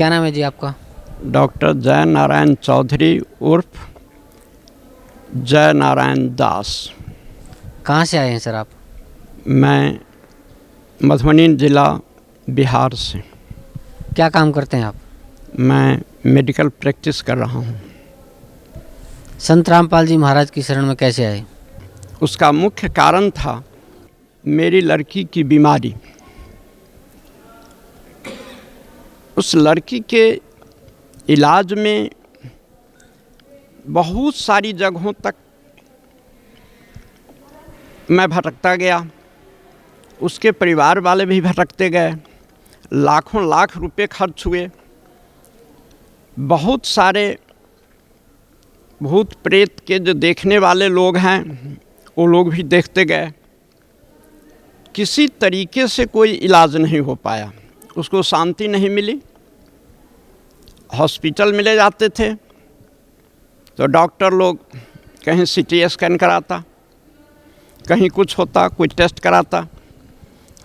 क्या नाम है जी आपका? डॉक्टर जय नारायण चौधरी उर्फ जय नारायण दास। कहाँ से आए हैं सर आप? मैं मधुबनी जिला बिहार से। क्या काम करते हैं आप? मैं मेडिकल प्रैक्टिस कर रहा हूँ। संत रामपाल जी महाराज की शरण में कैसे आए? उसका मुख्य कारण था मेरी लड़की की बीमारी। उस लड़की के इलाज में बहुत सारी जगहों तक मैं भटकता गया, उसके परिवार वाले भी भटकते गए, लाखों लाख रुपए खर्च हुए, बहुत सारे भूत प्रेत के जो देखने वाले लोग हैं वो लोग भी देखते गए। किसी तरीके से कोई इलाज नहीं हो पाया, उसको शांति नहीं मिली। हॉस्पिटल में ले जाते थे तो डॉक्टर लोग कहीं सीटी स्कैन कराता, कहीं कुछ होता, कोई टेस्ट कराता,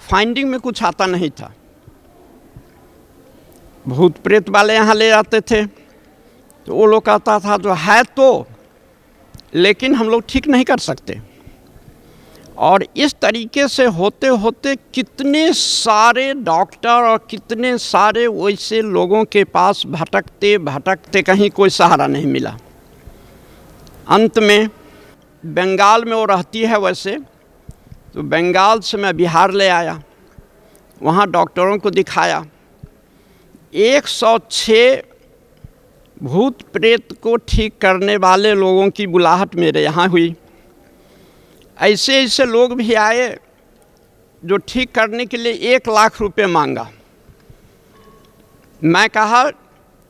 फाइंडिंग में कुछ आता नहीं था। भूत प्रेत वाले यहाँ ले जाते थे तो वो लोग कहता था जो है तो, लेकिन हम लोग ठीक नहीं कर सकते। और इस तरीके से होते होते कितने सारे डॉक्टर और कितने सारे वैसे लोगों के पास भटकते भटकते कहीं कोई सहारा नहीं मिला। अंत में बंगाल में वो रहती है वैसे, तो बंगाल से मैं बिहार ले आया, वहाँ डॉक्टरों को दिखाया। 106 भूत प्रेत को ठीक करने वाले लोगों की बुलाहट मेरे यहाँ हुई। ऐसे ऐसे लोग भी आए जो ठीक करने के लिए 1 लाख रुपए मांगा। मैं कहा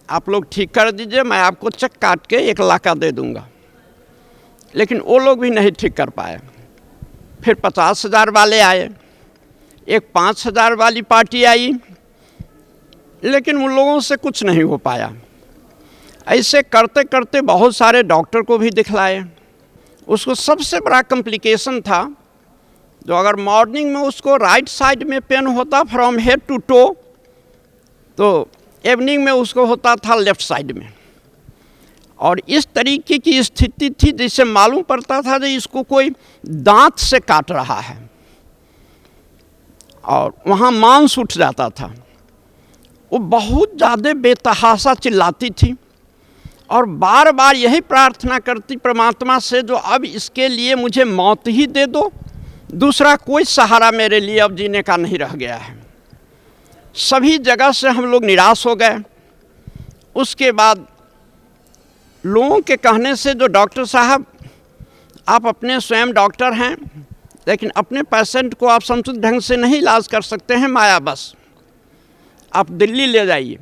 आप लोग ठीक कर दीजिए, मैं आपको चेक काट के 1 लाख का दे दूंगा, लेकिन वो लोग भी नहीं ठीक कर पाए। फिर 50,000 वाले आए, एक 5,000 वाली पार्टी आई, लेकिन उन लोगों से कुछ नहीं हो पाया। ऐसे करते करते बहुत सारे डॉक्टर को भी दिखलाए। उसको सबसे बड़ा कॉम्प्लिकेशन था जो अगर मॉर्निंग में उसको राइट साइड में पेन होता फ्रॉम हेड टू टो, तो इवनिंग में उसको होता था लेफ्ट साइड में। और इस तरीके की स्थिति थी जिससे मालूम पड़ता था कि इसको कोई दांत से काट रहा है, और वहाँ मांस उठ जाता था। वो बहुत ज़्यादा बेतहाशा चिल्लाती थी और बार बार यही प्रार्थना करती परमात्मा से जो अब इसके लिए मुझे मौत ही दे दो, दूसरा कोई सहारा मेरे लिए अब जीने का नहीं रह गया है। सभी जगह से हम लोग निराश हो गए। उसके बाद लोगों के कहने से जो डॉक्टर साहब आप अपने स्वयं डॉक्टर हैं, लेकिन अपने पेशेंट को आप समुचित ढंग से नहीं इलाज कर सकते हैं, माया बस आप दिल्ली ले जाइए,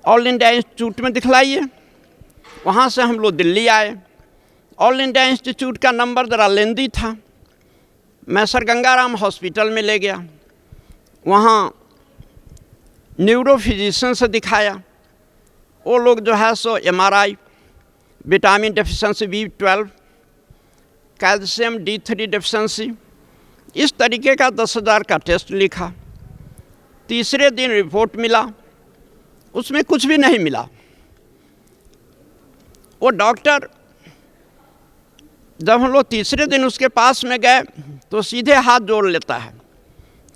ऑल इंडिया इंस्टीट्यूट में दिखलाइए। वहाँ से हम लोग दिल्ली आए। ऑल इंडिया इंस्टीट्यूट का नंबर ज़रा लेंदी था। मैं सर गंगाराम हॉस्पिटल में ले गया, वहाँ न्यूरो फिजिशियन से दिखाया। वो लोग जो है सो MRI, vitamin deficiency B12, calcium D3 deficiency, इस तरीके का 10,000 का टेस्ट लिखा। तीसरे दिन रिपोर्ट मिला, उसमें कुछ भी नहीं मिला। वो डॉक्टर जब हम लोग तीसरे दिन उसके पास में गए तो सीधे हाथ जोड़ लेता है,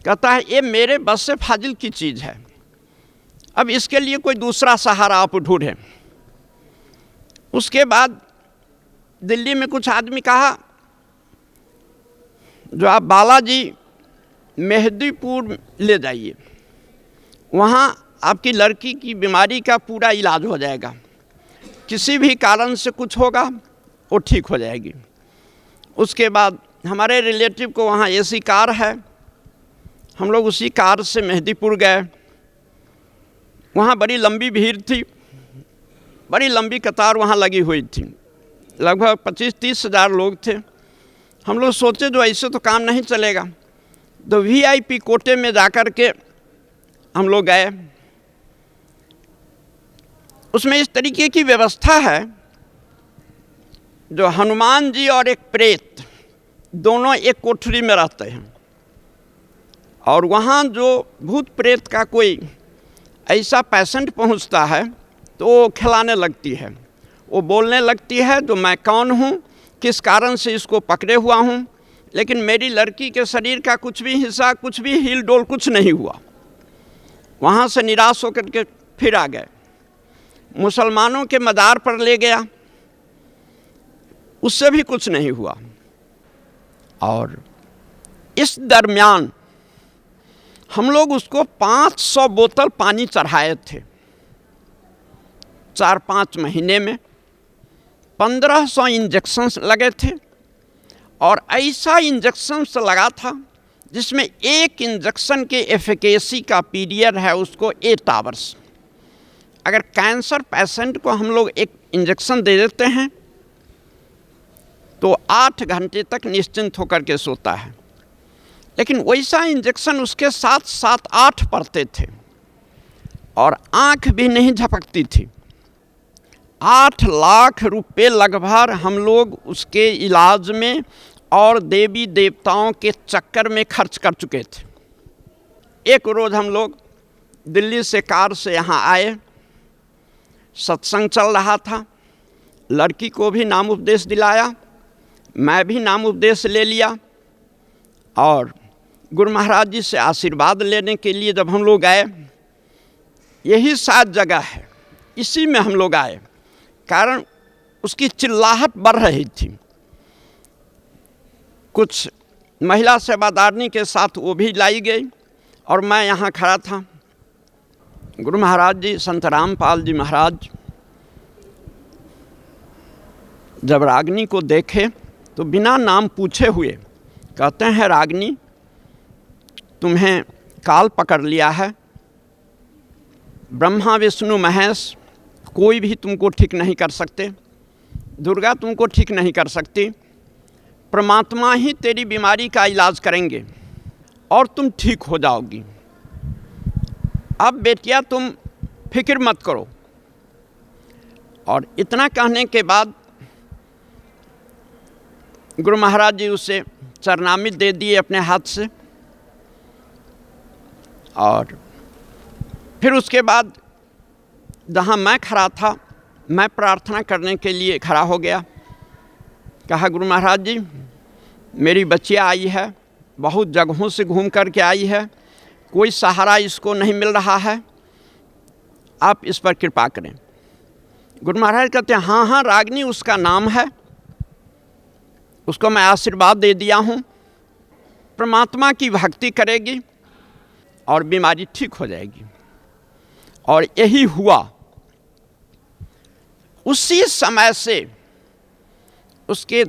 कहता है ये मेरे बस से फाजिल की चीज़ है, अब इसके लिए कोई दूसरा सहारा आप ढूंढें। उसके बाद दिल्ली में कुछ आदमी कहा जो आप बालाजी मेहदीपुर ले जाइए, वहाँ आपकी लड़की की बीमारी का पूरा इलाज हो जाएगा, किसी भी कारण से कुछ होगा वो ठीक हो जाएगी। उसके बाद हमारे रिलेटिव को वहाँ AC कार है, हम लोग उसी कार से मेहदीपुर गए। वहाँ बड़ी लंबी भीड़ थी, बड़ी लंबी कतार वहाँ लगी हुई थी, लगभग 25-30 हज़ार लोग थे। हम लोग सोचे जो ऐसे तो काम नहीं चलेगा, तो VIP कोटे में जाकर के हम लोग गए। उसमें इस तरीके की व्यवस्था है जो हनुमान जी और एक प्रेत दोनों एक कोठरी में रहते हैं, और वहाँ जो भूत प्रेत का कोई ऐसा पेशेंट पहुंचता है तो वो खिलाने लगती है, वो बोलने लगती है तो मैं कौन हूँ, किस कारण से इसको पकड़े हुआ हूँ। लेकिन मेरी लड़की के शरीर का कुछ भी हिस्सा, कुछ भी हिल डोल कुछ नहीं हुआ। वहाँ से निराश होकर के फिर आ गए, मुसलमानों के मदार पर ले गया, उससे भी कुछ नहीं हुआ। और इस दरमियान हम लोग उसको 500 बोतल पानी चढ़ाए थे 4-5 महीने में, 1500 इंजेक्शन्स लगे थे। और ऐसा इंजेक्शन्स लगा था जिसमें एक इंजेक्शन के एफिकेसी का पीरियड है उसको 8 आवर्स। अगर कैंसर पेशेंट को हम लोग एक इंजेक्शन दे देते हैं तो 8 घंटे तक निश्चिंत होकर के सोता है, लेकिन वैसा इंजेक्शन उसके साथ 7-8 पड़ते थे और आँख भी नहीं झपकती थी। 8 लाख रुपए लगभग हम लोग उसके इलाज में और देवी देवताओं के चक्कर में खर्च कर चुके थे। एक रोज़ हम लोग दिल्ली से कार से यहाँ आए, सत्संग चल रहा था, लड़की को भी नाम उपदेश दिलाया, मैं भी नाम उपदेश ले लिया और गुरु महाराज जी से आशीर्वाद लेने के लिए जब हम लोग आए, यही शायद जगह है, इसी में हम लोग आए, कारण उसकी चिल्लाहट बढ़ रही थी। कुछ महिला सेवादारनी के साथ वो भी लाई गई और मैं यहाँ खड़ा था। गुरु महाराज जी, संत रामपाल जी महाराज जब रागिनी को देखे तो बिना नाम पूछे हुए कहते हैं, रागिनी तुम्हें काल पकड़ लिया है, ब्रह्मा विष्णु महेश कोई भी तुमको ठीक नहीं कर सकते, दुर्गा तुमको ठीक नहीं कर सकती, परमात्मा ही तेरी बीमारी का इलाज करेंगे और तुम ठीक हो जाओगी। अब बेटिया तुम फिक्र मत करो। और इतना कहने के बाद गुरु महाराज जी उसे चरणामृत दे दिए अपने हाथ से। और फिर उसके बाद जहाँ मैं खड़ा था, मैं प्रार्थना करने के लिए खड़ा हो गया। कहा, गुरु महाराज जी मेरी बच्चियाँ आई है, बहुत जगहों से घूम कर के आई है, कोई सहारा इसको नहीं मिल रहा है, आप इस पर कृपा करें। गुरु महाराज कहते हैं, हाँ हाँ रागिनी उसका नाम है, उसको मैं आशीर्वाद दे दिया हूँ, परमात्मा की भक्ति करेगी और बीमारी ठीक हो जाएगी। और यही हुआ। उसी समय से उसके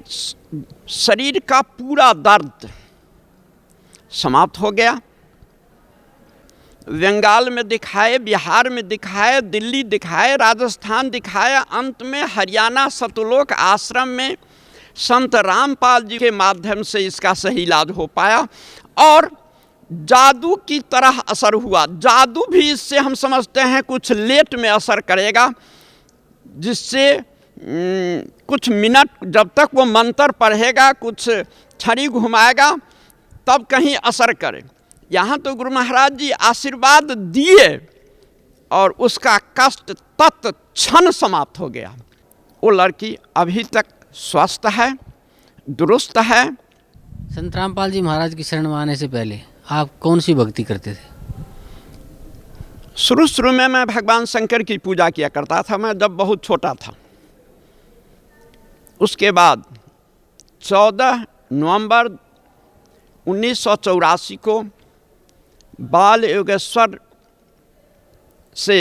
शरीर का पूरा दर्द समाप्त हो गया। बंगाल में दिखाए, बिहार में दिखाए, दिल्ली दिखाए, राजस्थान दिखाए, अंत में हरियाणा सतलोक आश्रम में संत रामपाल जी के माध्यम से इसका सही इलाज हो पाया और जादू की तरह असर हुआ। जादू भी इससे हम समझते हैं कुछ लेट में असर करेगा, जिससे कुछ मिनट जब तक वो मंत्र पढ़ेगा, कुछ छड़ी घुमाएगा, तब कहीं असर करे। यहाँ तो गुरु महाराज जी आशीर्वाद दिए और उसका कष्ट तत्क्षण समाप्त हो गया। वो लड़की अभी तक स्वस्थ है, दुरुस्त है। संत रामपाल जी महाराज की शरण में आने से पहले आप कौन सी भक्ति करते थे? शुरू में मैं भगवान शंकर की पूजा किया करता था, मैं जब बहुत छोटा था। उसके बाद 14 नवंबर 1984 को बाल योगेश्वर से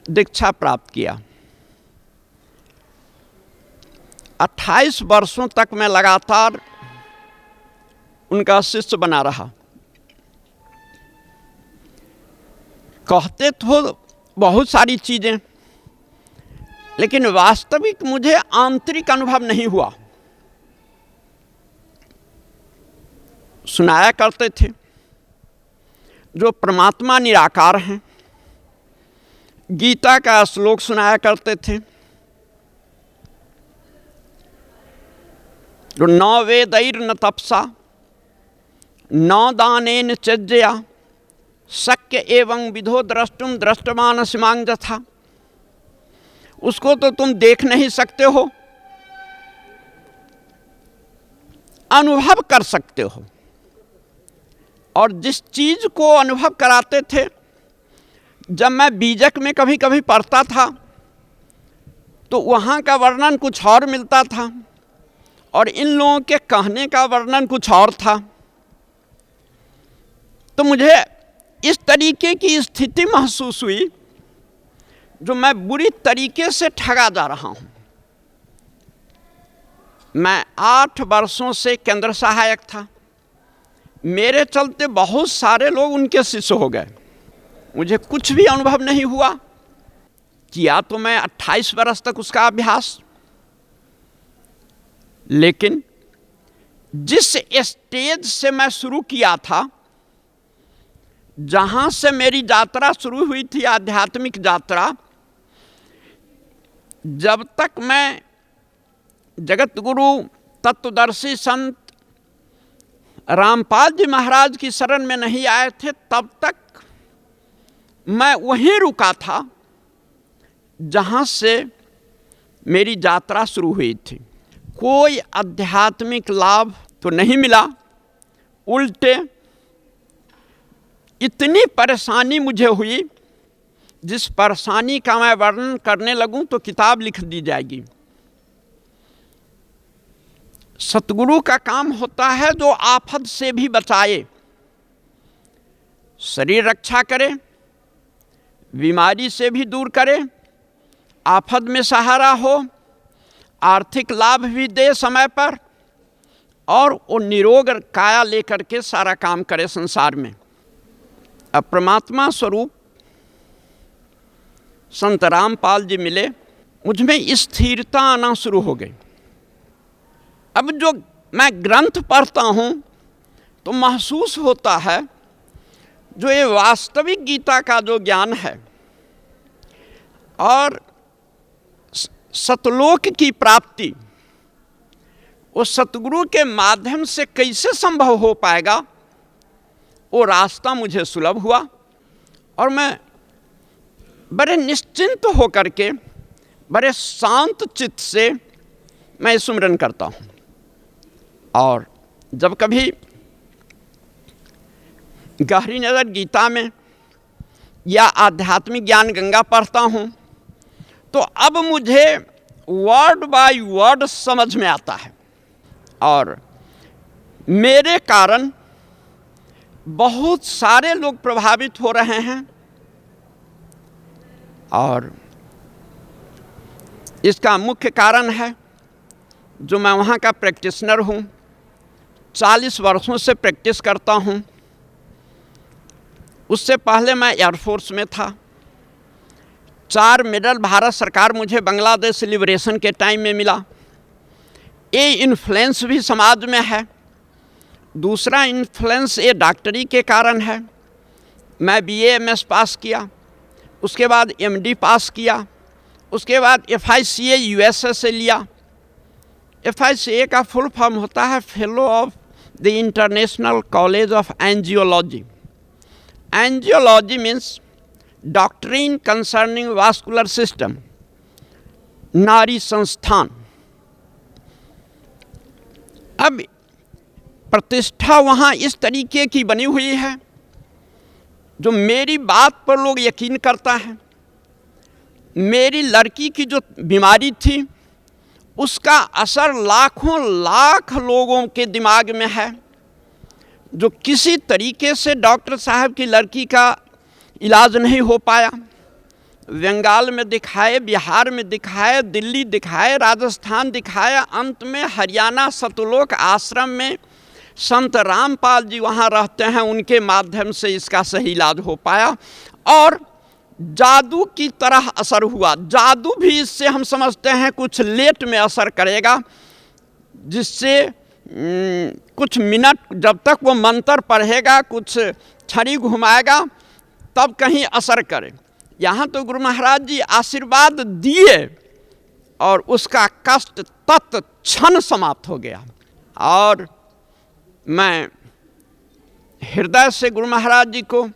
दीक्षा प्राप्त किया। 28 वर्षों तक मैं लगातार उनका शिष्य बना रहा। कहते तो बहुत सारी चीज़ें, लेकिन वास्तविक मुझे आंतरिक अनुभव नहीं हुआ। सुनाया करते थे जो परमात्मा निराकार हैं, गीता का श्लोक सुनाया करते थे, जो न वेदैर्न तपसा न दानेन चज्जया शक्य एवं विधो द्रष्टुम दृष्टमानसिमांग जथा, उसको तो तुम देख नहीं सकते हो, अनुभव कर सकते हो। और जिस चीज को अनुभव कराते थे, जब मैं बीजक में कभी कभी पढ़ता था तो वहाँ का वर्णन कुछ और मिलता था और इन लोगों के कहने का वर्णन कुछ और था। तो मुझे इस तरीके की स्थिति महसूस हुई जो मैं बुरी तरीके से ठगा जा रहा हूँ। मैं 8 वर्षों से केंद्र सहायक था, मेरे चलते बहुत सारे लोग उनके शिष्य हो गए, मुझे कुछ भी अनुभव नहीं हुआ। किया तो मैं 28 वर्ष तक उसका अभ्यास, लेकिन जिस स्टेज से मैं शुरू किया था, जहां से मेरी यात्रा शुरू हुई थी, आध्यात्मिक यात्रा, जब तक मैं जगत गुरु तत्वदर्शी संत रामपाल जी महाराज की शरण में नहीं आए थे, तब तक मैं वहीं रुका था जहां से मेरी यात्रा शुरू हुई थी। कोई आध्यात्मिक लाभ तो नहीं मिला, उल्टे इतनी परेशानी मुझे हुई, जिस परेशानी का मैं वर्णन करने लगूं तो किताब लिख दी जाएगी। सतगुरु का काम होता है जो आफत से भी बचाए, शरीर रक्षा करे, बीमारी से भी दूर करे, आफत में सहारा हो, आर्थिक लाभ भी दे समय पर, और वो निरोग काया लेकर के सारा काम करे संसार में। अब परमात्मा स्वरूप संत रामपाल जी मिले, मुझमें स्थिरता आना शुरू हो गई। अब जो मैं ग्रंथ पढ़ता हूँ तो महसूस होता है जो ये वास्तविक गीता का जो ज्ञान है और सतलोक की प्राप्ति, वो सतगुरु के माध्यम से कैसे संभव हो पाएगा, वो रास्ता मुझे सुलभ हुआ और मैं बड़े निश्चिंत होकर के, बड़े शांत चित्त से मैं सुमिरन करता हूँ। और जब कभी गहरी नज़र गीता में या आध्यात्मिक ज्ञान गंगा पढ़ता हूँ तो अब मुझे वर्ड बाय वर्ड समझ में आता है, और मेरे कारण बहुत सारे लोग प्रभावित हो रहे हैं। और इसका मुख्य कारण है जो मैं वहाँ का प्रैक्टिशनर हूँ, 40 वर्षों से प्रैक्टिस करता हूँ। उससे पहले मैं एयरफोर्स में था, 4 मेडल भारत सरकार मुझे बांग्लादेश लिबरेशन के टाइम में मिला। ये इन्फ्लुएंस भी समाज में है। दूसरा इन्फ्लुएंस ये डॉक्टरी के कारण है। मैं BA MS पास किया, उसके बाद MD पास किया, उसके बाद FICA USA से लिया। FICA का फुल फॉर्म होता है fellow of the international college of angiology. Angiology means doctrine concerning vascular system, नारी संस्थान। अब प्रतिष्ठा वहाँ इस तरीके की बनी हुई है जो मेरी बात पर लोग यकीन करता है। मेरी लड़की की जो बीमारी थी उसका असर लाखों लाख लोगों के दिमाग में है, जो किसी तरीके से डॉक्टर साहब की लड़की का इलाज नहीं हो पाया। बंगाल में दिखाए, बिहार में दिखाए, दिल्ली दिखाए, राजस्थान दिखाया, अंत में हरियाणा सतलोक आश्रम में संत रामपाल जी वहाँ रहते हैं, उनके माध्यम से इसका सही इलाज हो पाया और जादू की तरह असर हुआ। जादू भी इससे हम समझते हैं कुछ लेट में असर करेगा, जिससे कुछ मिनट जब तक वो मंत्र पढ़ेगा, कुछ छड़ी घुमाएगा, तब कहीं असर करे। यहाँ तो गुरु महाराज जी आशीर्वाद दिए और उसका कष्ट तत्क्षण समाप्त हो गया। और मैं हृदय से गुरु महाराज जी को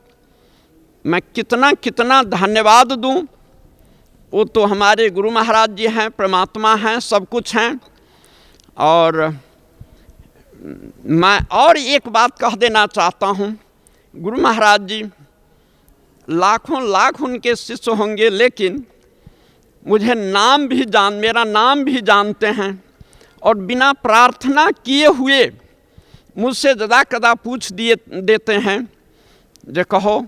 मैं कितना कितना धन्यवाद दूं। वो तो हमारे गुरु महाराज जी हैं, परमात्मा हैं, सब कुछ हैं। और मैं और एक बात कह देना चाहता हूं, गुरु महाराज जी लाखों लाख उनके शिष्य होंगे, लेकिन मुझे मेरा नाम भी जानते हैं, और बिना प्रार्थना किए हुए मुझसे जदा कदा पूछ देते हैं, जो कहो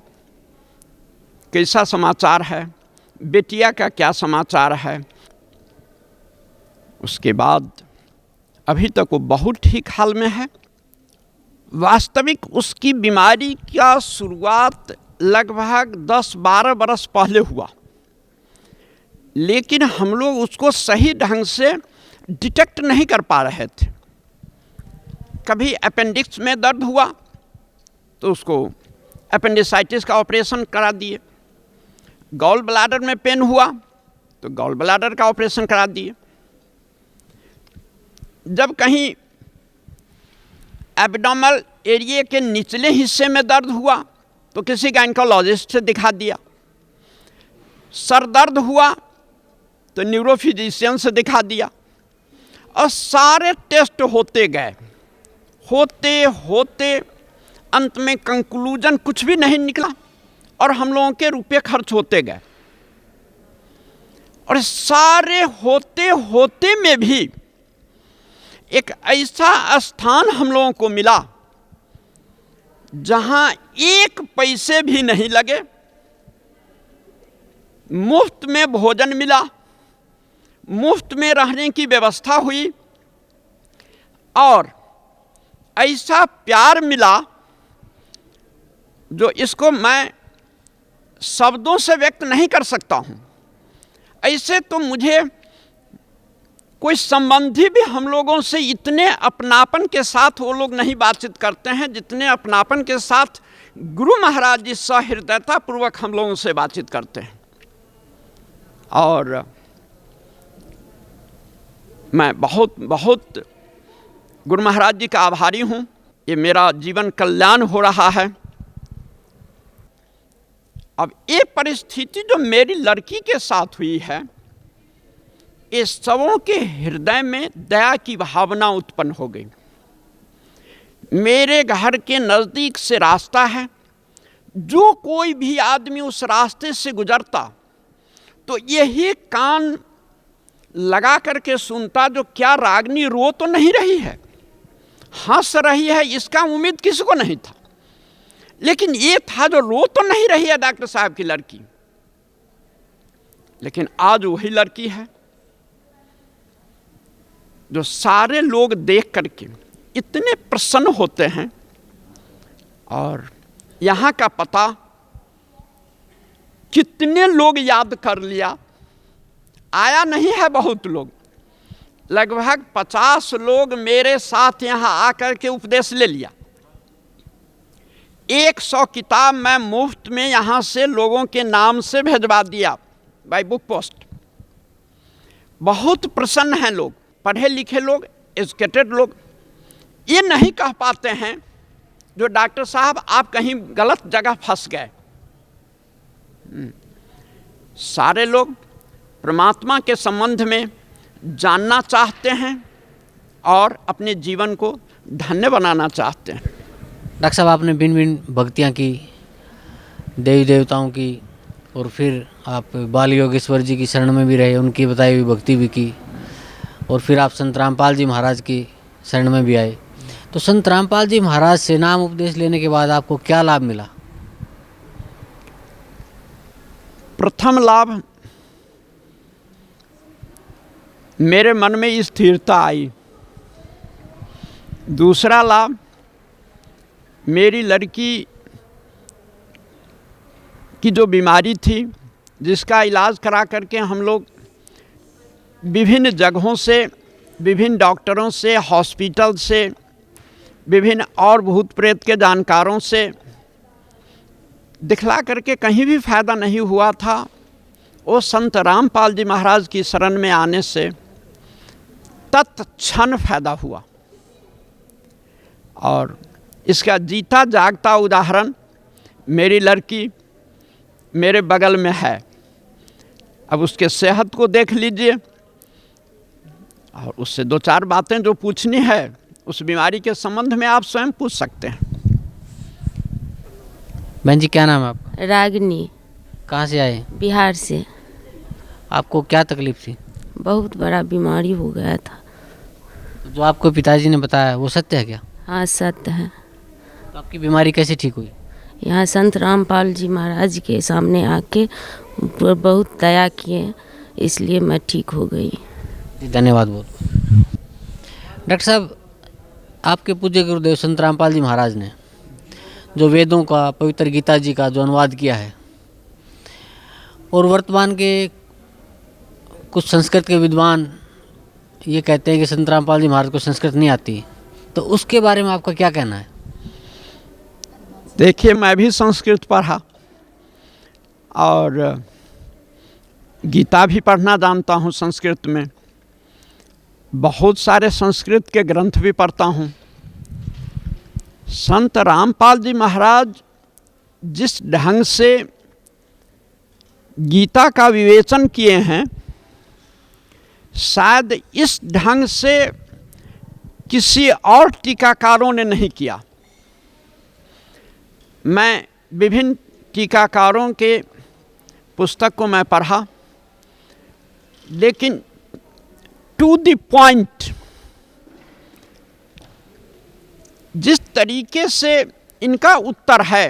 कैसा समाचार है, बेटिया का क्या समाचार है। उसके बाद अभी तक वो बहुत ठीक हाल में है। वास्तविक उसकी बीमारी का शुरुआत लगभग 10-12 बरस पहले हुआ, लेकिन हम लोग उसको सही ढंग से डिटेक्ट नहीं कर पा रहे थे। कभी अपेंडिक्स में दर्द हुआ तो उसको अपेंडिसाइटिस का ऑपरेशन करा दिए, गॉल ब्लैडर में पेन हुआ तो गॉल ब्लैडर का ऑपरेशन करा दिए, जब कहीं एब्डोमिनल एरिया के निचले हिस्से में दर्द हुआ तो किसी गायनेकोलॉजिस्ट से दिखा दिया, सर दर्द हुआ तो न्यूरोफिजिशियन से दिखा दिया, और सारे टेस्ट होते गए, होते होते अंत में कंक्लूजन कुछ भी नहीं निकला, और हम लोगों के रुपए खर्च होते गए। और सारे होते होते में भी एक ऐसा स्थान हम लोगों को मिला जहां एक पैसे भी नहीं लगे, मुफ्त में भोजन मिला, मुफ्त में रहने की व्यवस्था हुई, और ऐसा प्यार मिला जो इसको मैं शब्दों से व्यक्त नहीं कर सकता हूं। ऐसे तो मुझे कोई संबंधी भी हम लोगों से इतने अपनापन के साथ वो लोग नहीं बातचीत करते हैं जितने अपनापन के साथ गुरु महाराज जी सहृदयता पूर्वक हम लोगों से बातचीत करते हैं। और मैं बहुत बहुत गुरु महाराज जी का आभारी हूँ। ये मेरा जीवन कल्याण हो रहा है। अब ये परिस्थिति जो मेरी लड़की के साथ हुई है, ये सबों के हृदय में दया की भावना उत्पन्न हो गई। मेरे घर के नज़दीक से रास्ता है, जो कोई भी आदमी उस रास्ते से गुजरता तो यही कान लगा करके सुनता, जो क्या रागनी रो तो नहीं रही है, हंस रही है, इसका उम्मीद किसी को नहीं था। लेकिन ये था जो रो तो नहीं रही है डॉक्टर साहब की लड़की, लेकिन आज वही लड़की है जो सारे लोग देख करके इतने प्रसन्न होते हैं। और यहाँ का पता कितने लोग याद कर लिया, आया नहीं है बहुत लोग, लगभग 50 लोग मेरे साथ यहाँ आकर के उपदेश ले लिया। 100 किताब मैं मुफ्त में यहाँ से लोगों के नाम से भेजवा दिया बाय बुक पोस्ट। बहुत प्रसन्न हैं लोग, पढ़े लिखे लोग, एजुकेटेड लोग। ये नहीं कह पाते हैं जो डॉक्टर साहब आप कहीं गलत जगह फंस गए। सारे लोग परमात्मा के संबंध में जानना चाहते हैं और अपने जीवन को धन्य बनाना चाहते हैं। डॉक्टर साहब, आपने भिन्न भिन्न भक्तियाँ की, देवी देवताओं की, और फिर आप बाल योगेश्वर जी की शरण में भी रहे, उनकी बताई हुई भक्ति भी की, और फिर आप संत रामपाल जी महाराज की शरण में भी आए। तो संत रामपाल जी महाराज से नाम उपदेश लेने के बाद आपको क्या लाभ मिला? प्रथम लाभ, मेरे मन में स्थिरता आई। दूसरा लाभ, मेरी लड़की की जो बीमारी थी, जिसका इलाज करा करके हम लोग विभिन्न जगहों से, विभिन्न डॉक्टरों से, हॉस्पिटल से, विभिन्न और भूत प्रेत के जानकारों से दिखला करके कहीं भी फायदा नहीं हुआ था, वो संत रामपाल जी महाराज की शरण में आने से तत्क्षण फायदा हुआ। और इसका जीता जागता उदाहरण मेरी लड़की मेरे बगल में है। अब उसके सेहत को देख लीजिए और उससे 2-4 बातें जो पूछनी है उस बीमारी के संबंध में आप स्वयं पूछ सकते हैं। बहन जी, क्या नाम है आपका? रागिनी, कहाँ से आए? बिहार से। आपको क्या तकलीफ थी? बहुत बड़ा बीमारी हो गया था। जो आपको पिताजी ने बताया वो सत्य है क्या? हाँ, सत्य है। तो आपकी बीमारी कैसे ठीक हुई? यहाँ संत रामपाल जी महाराज के सामने आके बहुत दया किए, इसलिए मैं ठीक हो गई। जी, धन्यवाद बहुत। डॉक्टर साहब, आपके पूज्य गुरुदेव संत रामपाल जी महाराज ने जो वेदों का, पवित्र गीता जी का जो अनुवाद किया है, और वर्तमान के कुछ संस्कृत के विद्वान ये कहते हैं कि संत रामपाल जी महाराज को संस्कृत नहीं आती, तो उसके बारे में आपका क्या कहना है? देखिए, मैं भी संस्कृत पढ़ा और गीता भी पढ़ना जानता हूँ संस्कृत में। बहुत सारे संस्कृत के ग्रंथ भी पढ़ता हूँ। संत रामपाल जी महाराज जिस ढंग से गीता का विवेचन किए हैं, शायद इस ढंग से किसी और टीकाकारों ने नहीं किया। मैं विभिन्न टीकाकारों के पुस्तक को मैं पढ़ा, लेकिन टू द पॉइंट जिस तरीके से इनका उत्तर है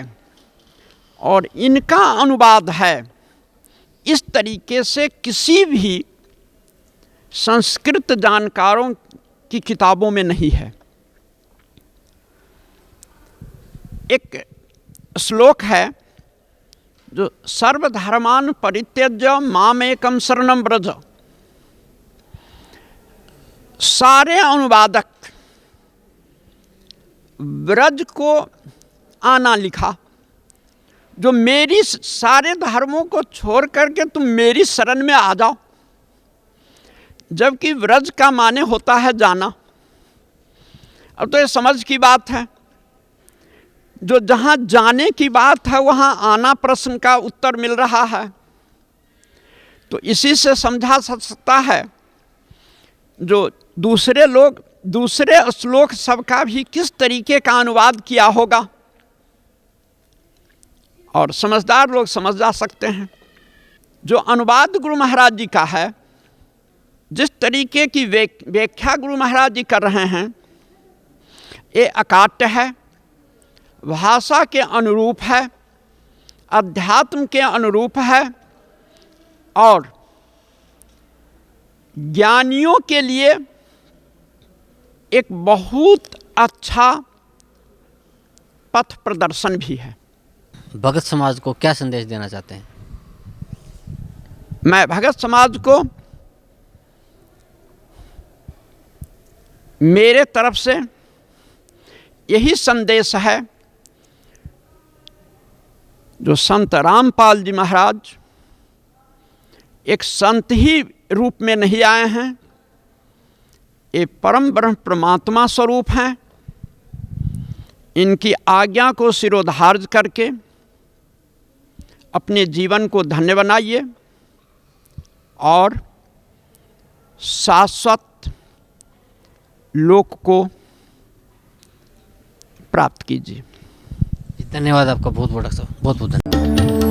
और इनका अनुवाद है, इस तरीके से किसी भी संस्कृत जानकारों की किताबों में नहीं है। एक श्लोक है जो सर्वधर्मान परित्यज्य मामेकं शरणं व्रज। सारे अनुवादक व्रज को आना लिखा, जो मेरी सारे धर्मों को छोड़ करके तुम मेरी शरण में आ जाओ, जबकि व्रज का माने होता है जाना। अब तो ये समझ की बात है, जो जहाँ जाने की बात है वहाँ आना प्रश्न का उत्तर मिल रहा है। तो इसी से समझा सकता है जो दूसरे लोग दूसरे श्लोक सबका भी किस तरीके का अनुवाद किया होगा, और समझदार लोग समझ जा सकते हैं। जो अनुवाद गुरु महाराज जी का है, जिस तरीके की व्याख्या गुरु महाराज जी कर रहे हैं, ये अकाट्य है, भाषा के अनुरूप है, अध्यात्म के अनुरूप है, और ज्ञानियों के लिए एक बहुत अच्छा पथ प्रदर्शन भी है। भगत समाज को क्या संदेश देना चाहते हैं? मैं भगत समाज को मेरे तरफ से यही संदेश है, जो संत रामपाल जी महाराज एक संत ही रूप में नहीं आए हैं, ये परम ब्रह्म परमात्मा स्वरूप हैं। इनकी आज्ञा को सिरोधार्य करके अपने जीवन को धन्य बनाइए और शाश्वत लोक को प्राप्त कीजिए। धन्यवाद आपका बहुत बहुत, बहुत बहुत धन्यवाद।